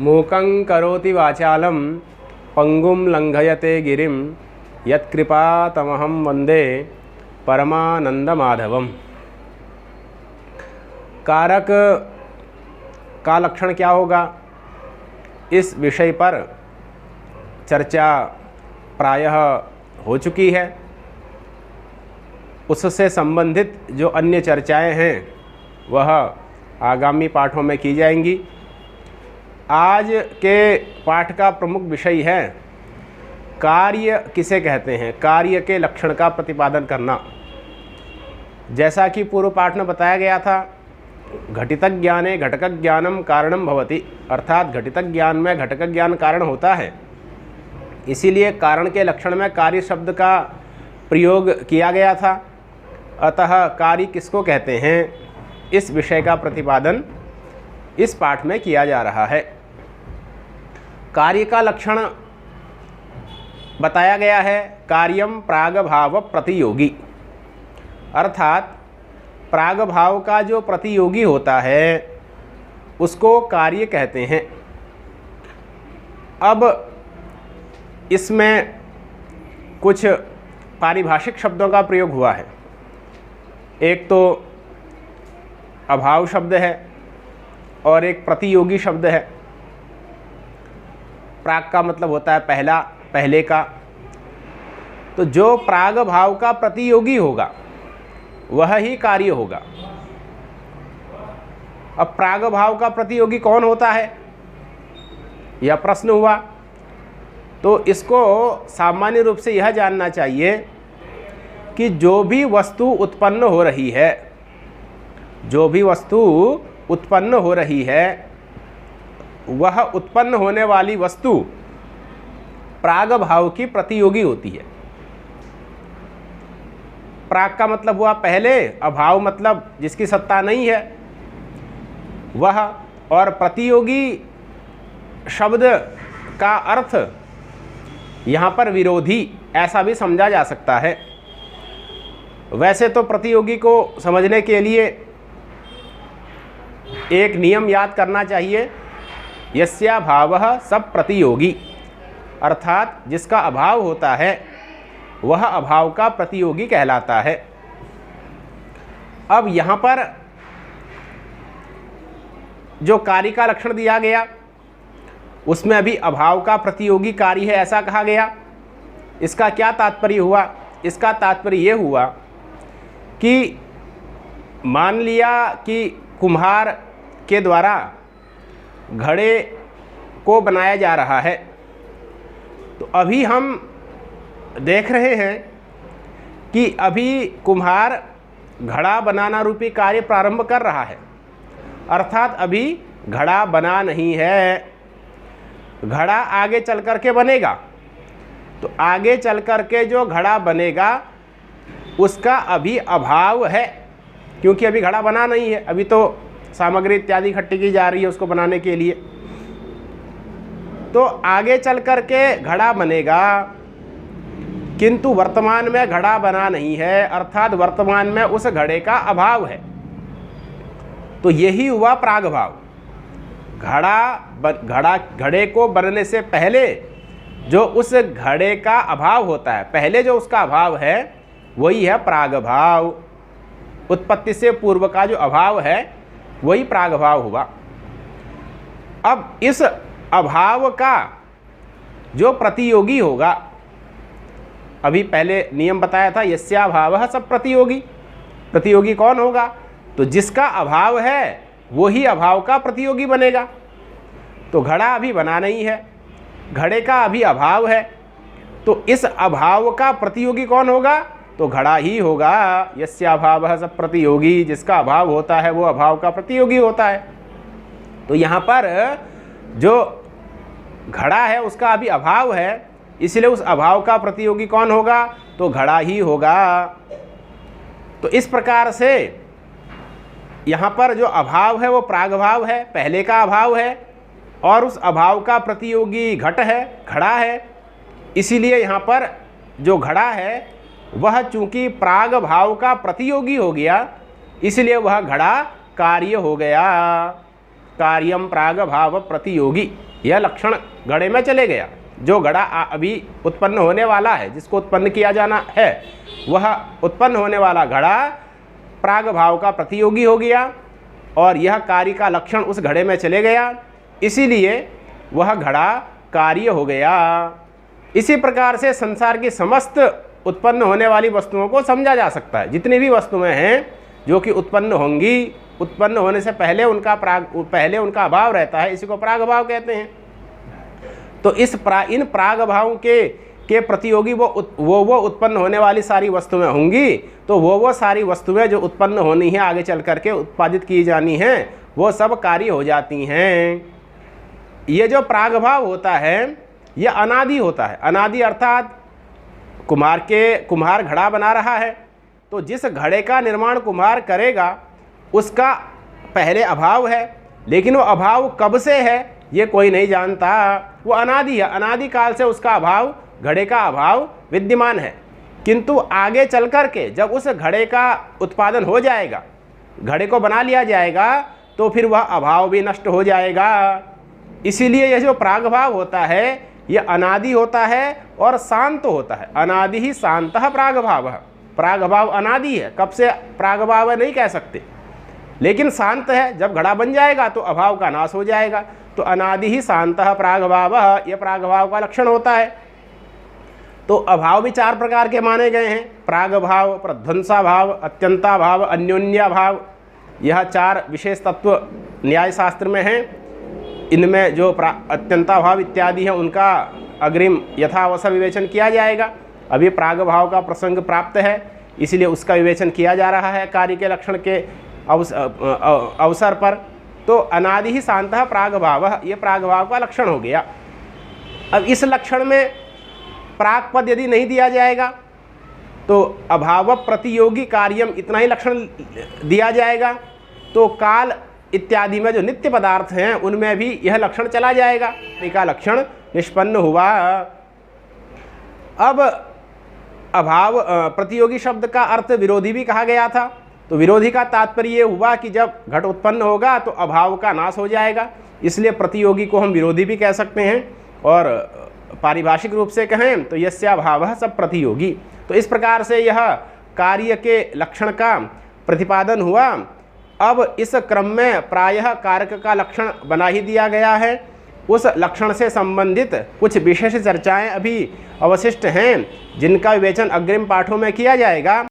मूकं करोति वाचालं पंगुं लंघयते गिरिं यत्कृपातमहं वंदे परमानंदमाधवम। कारक का लक्षण क्या होगा, इस विषय पर चर्चा प्रायः हो चुकी है। उससे संबंधित जो अन्य चर्चाएं हैं वह आगामी पाठों में की जाएंगी। आज के पाठ का प्रमुख विषय है कार्य किसे कहते हैं, कार्य के लक्षण का प्रतिपादन करना। जैसा कि पूर्व पाठ में बताया गया था, घटित ज्ञाने घटक ज्ञानम कारणम भवति, अर्थात घटित ज्ञान में घटक ज्ञान कारण होता है। इसीलिए कारण के लक्षण में कार्य शब्द का प्रयोग किया गया था। अतः कार्य किसको कहते हैं, इस विषय का प्रतिपादन इस पाठ में किया जा रहा है। कार्य का लक्षण बताया गया है कार्यम प्रागभाव प्रतियोगी, अर्थात प्रागभाव का जो प्रतियोगी होता है उसको कार्य कहते हैं। अब इसमें कुछ पारिभाषिक शब्दों का प्रयोग हुआ है। एक तो अभाव शब्द है और एक प्रतियोगी शब्द है। प्राग का मतलब होता है पहला, पहले का। तो जो प्राग भाव का प्रतियोगी होगा वह ही कार्य होगा। अब प्राग भाव का प्रतियोगी कौन होता है, यह प्रश्न हुआ। तो इसको सामान्य रूप से यह जानना चाहिए कि जो भी वस्तु उत्पन्न हो रही है, जो भी वस्तु उत्पन्न हो रही है, वह उत्पन्न होने वाली वस्तु प्राग भाव की प्रतियोगी होती है। प्राग का मतलब हुआ पहले, अभाव मतलब जिसकी सत्ता नहीं है वह, और प्रतियोगी शब्द का अर्थ यहाँ पर विरोधी ऐसा भी समझा जा सकता है। वैसे तो प्रतियोगी को समझने के लिए एक नियम याद करना चाहिए, यस्या भावः सब प्रतियोगी, अर्थात जिसका अभाव होता है वह अभाव का प्रतियोगी कहलाता है। अब यहाँ पर जो कार्य का लक्षण दिया गया उसमें अभी अभाव का प्रतियोगी कार्य है ऐसा कहा गया। इसका क्या तात्पर्य हुआ, इसका तात्पर्य ये हुआ कि मान लिया कि कुम्हार के द्वारा घड़े को बनाया जा रहा है। तो अभी हम देख रहे हैं कि अभी कुम्हार घड़ा बनाना रूपी कार्य प्रारंभ कर रहा है, अर्थात अभी घड़ा बना नहीं है। घड़ा आगे चल कर के बनेगा। तो आगे चल कर के जो घड़ा बनेगा उसका अभी अभाव है, क्योंकि अभी घड़ा बना नहीं है। अभी तो सामग्री इत्यादि इकट्ठी की जा रही है उसको बनाने के लिए। तो आगे चल कर के घड़ा बनेगा, किंतु वर्तमान में घड़ा बना नहीं है, अर्थात वर्तमान में उस घड़े का अभाव है। तो यही हुआ प्राग भाव। घड़े को बनने से पहले जो उस घड़े का अभाव होता है, पहले जो उसका अभाव है वही है प्राग भाव। उत्पत्ति से पूर्व का जो अभाव है वही प्राग भाव हुआ। अब इस अभाव का जो प्रतियोगी होगा, अभी पहले नियम बताया था यस्या भावः सब प्रतियोगी। प्रतियोगी कौन होगा, तो जिसका अभाव है वही अभाव का प्रतियोगी बनेगा। तो घड़ा अभी बना नहीं है, घड़े का अभी अभाव है, तो इस अभाव का प्रतियोगी कौन होगा, तो घड़ा ही होगा। यस्या भावः सब प्रतियोगी, जिसका अभाव होता है वो अभाव का प्रतियोगी होता है। तो यहाँ पर जो घड़ा है उसका अभी अभाव है, इसलिए उस अभाव का प्रतियोगी कौन होगा, तो घड़ा ही होगा। तो इस प्रकार से यहाँ पर जो अभाव है वो प्रागभाव है, पहले का अभाव है, और उस अभाव का प्रतियोगी घट है, घड़ा है। इसीलिए यहाँ पर जो घड़ा है वह चूंकि प्राग भाव का प्रतियोगी हो गया, इसलिए वह घड़ा कार्य हो गया। कार्यम प्राग भाव प्रतियोगी। यह लक्षण घड़े में चले गया। जो घड़ा अभी उत्पन्न होने वाला है, जिसको उत्पन्न किया जाना है, वह उत्पन्न होने वाला घड़ा प्राग भाव का प्रतियोगी हो गया और यह कार्य का लक्षण उस घड़े में चले गया, इसीलिए वह घड़ा कार्य हो गया। इसी प्रकार से संसार की समस्त उत्पन्न होने वाली वस्तुओं को समझा जा सकता है। जितनी भी वस्तुएं हैं जो कि उत्पन्न होंगी, उत्पन्न होने से पहले उनका अभाव रहता है, इसी को प्राग भाव कहते हैं। तो इन प्राग भावों के प्रतियोगी वो उत्पन्न होने वाली सारी वस्तुएं होंगी। तो वो सारी वस्तुएं जो उत्पन्न होनी है, आगे चल करके उत्पादित की जानी हैं, वो सब कार्य हो जाती हैं। ये जो प्राग भाव होता है ये अनादि होता है। अनादि अर्थात कुम्हार घड़ा बना रहा है, तो जिस घड़े का निर्माण कुम्हार करेगा उसका पहले अभाव है, लेकिन वो अभाव कब से है ये कोई नहीं जानता। वो अनादि है, अनादि काल से उसका अभाव, घड़े का अभाव विद्यमान है। किंतु आगे चल कर के जब उस घड़े का उत्पादन हो जाएगा, घड़े को बना लिया जाएगा, तो फिर वह अभाव भी नष्ट हो जाएगा। इसीलिए यह जो प्राग भाव होता है यह अनादि होता है और शांत होता है। अनादि ही शांतः प्राग भाव। प्राग भाव अनादि है, कब से प्राग भाव है नहीं कह सकते, लेकिन शांत है। जब घड़ा बन जाएगा तो अभाव का नाश हो जाएगा। तो अनादि ही शांतः प्राग भाव, यह प्राग भाव का लक्षण होता है। तो अभाव भी 4 प्रकार के माने गए हैं। प्राग भाव, प्रध्वंसा भाव, अत्यंता भाव, अन्योन्या भाव। यह 4 विशेष तत्व न्याय शास्त्र में हैं। इनमें जो अत्यंता भाव इत्यादि है उनका अग्रिम यथावसर विवेचन किया जाएगा। अभी प्राग भाव का प्रसंग प्राप्त है, इसलिए उसका विवेचन किया जा रहा है कार्य के लक्षण के अवसर पर। तो अनादि ही शांतः प्राग भाव, ये प्राग भाव का लक्षण हो गया। अब इस लक्षण में प्राग पद यदि नहीं दिया जाएगा तो अभाव प्रतियोगी कार्यम इतना ही लक्षण दिया जाएगा, तो काल इत्यादि में जो नित्य पदार्थ हैं उनमें भी यह लक्षण चला जाएगा। इसका लक्षण निष्पन्न हुआ। अब अभाव प्रतियोगी शब्द का अर्थ विरोधी भी कहा गया था। तो विरोधी का तात्पर्य ये हुआ कि जब घट उत्पन्न होगा तो अभाव का नाश हो जाएगा, इसलिए प्रतियोगी को हम विरोधी भी कह सकते हैं। और पारिभाषिक रूप से कहें तो यस्याभावः सब प्रतियोगी। तो इस प्रकार से यह कार्य के लक्षण का प्रतिपादन हुआ। अब इस क्रम में प्रायः कारक का लक्षण बना ही दिया गया है। उस लक्षण से संबंधित कुछ विशेष चर्चाएं अभी अवशिष्ट हैं, जिनका विवेचन अग्रिम पाठों में किया जाएगा।